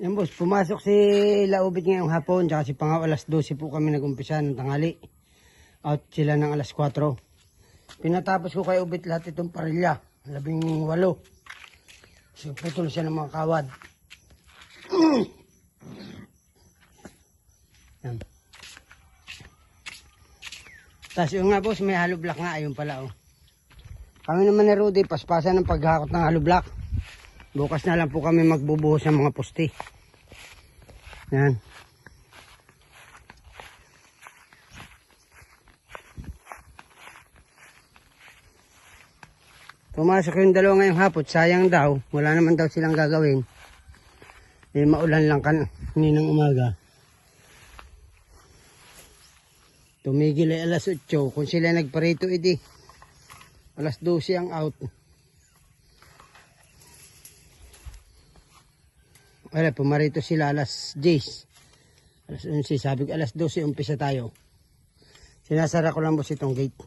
Yan boss, pumasok si Laubit ngayong hapon, tsaka si Pangaw alas 12 po kami nag-umpisa ng tanghali. Out sila ng alas 4. Pinatapos ko kay Ubit lahat itong parilya, 18. So putol siya ng mga kawad. Yan. Tapos yung nga boss, may hollow block nga, ayun pala oh. Kami naman ni Rudy, paspasan ng paghakot ng hollow block. Bukas na lang po kami magbubuhos ng mga poste. Yan. Pumasok yung dalawa ngayong hapon, sayang daw. Wala naman daw silang gagawin. Eh, maulan lang kaninang umaga. Tumigil ay alas 8. Kung sila nagparito, edi alas 12 ang out. Wala, pumarito sila alas 10. Alas 11, sabi ko alas 12 umpisa tayo. Sinasara ko lang boss itong gate.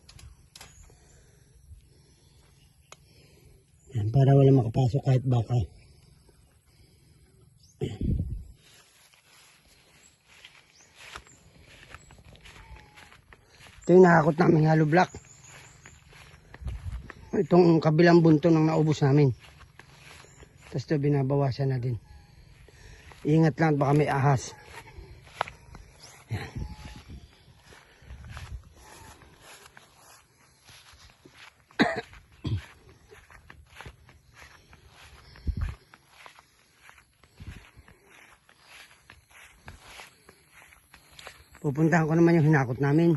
Yan, para wala makapasok kahit baka. Ito yung nakakot namin hollow block. Itong kabilang bunto ng naubos namin. Tapos ito binabawasan na din. Ingat lang baka may ahas. Yan. Pupuntahan ko naman yung hinakot namin.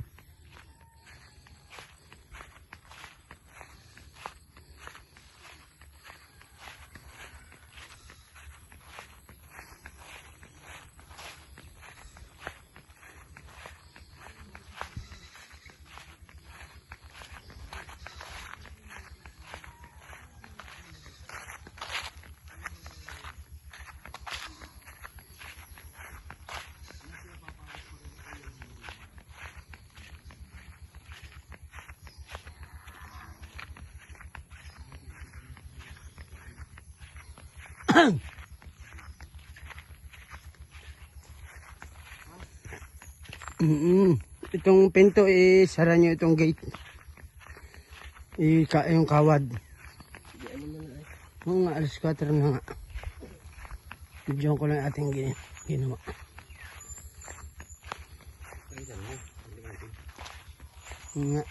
Itong pinto sara nyo itong gate. Yung kawad. Oo nga, alas 4 na nga. Diyan ko lang ating ginawa. Nga.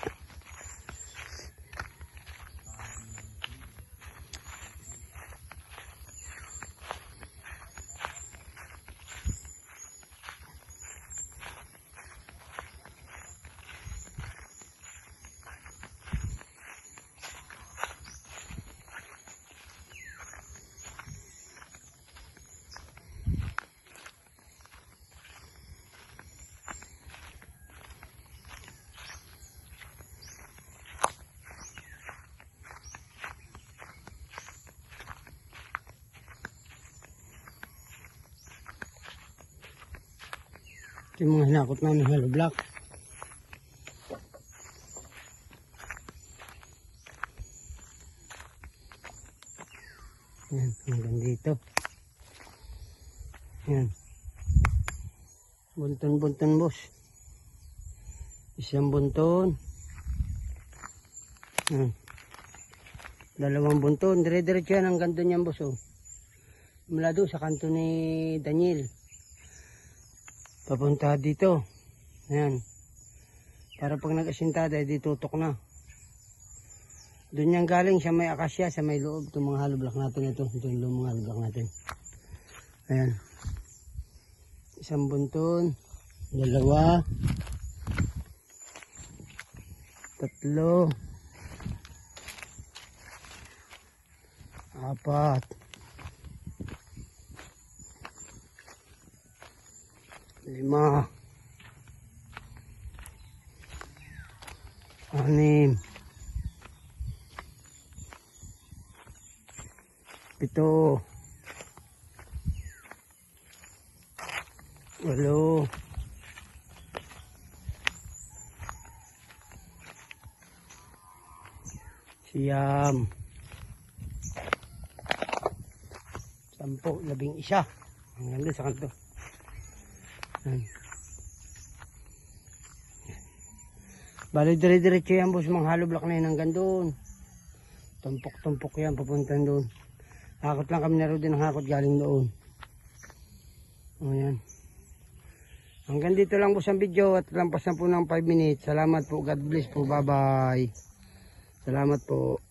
Ito yung mga hinakot namin hollow block. Yan, hanggang dito. Yan. Bunton-bunton boss. Isang bunton. Yan. Dalawang bunton. Dire-diretso yan hanggang doon yan boss oh. Mula doon sa kanto ni Daniel. Papunta dito. Ayan. Para pag nag-asintada, di tutok na. Doon yan galing sa may akasya, sa may loob. Itong mga hollow block natin ito. Ito yung mga hollow block natin. Ayan. Isang bunton. 2. 3. 4. 5. 6. 7. 8. 9. 10. 11. Hanggang doon sa kanto. Yan. Bali dire-diretso yan boss, mga hollow block na yan hanggang doon. Tumpok-tumpok yan, papuntan doon. Hakot lang kami naroon din ng hakot galing doon. O yan. Hanggang dito lang po sa video at lampas na po ng 5 minutes. Salamat po, God bless po, bye bye. Salamat po.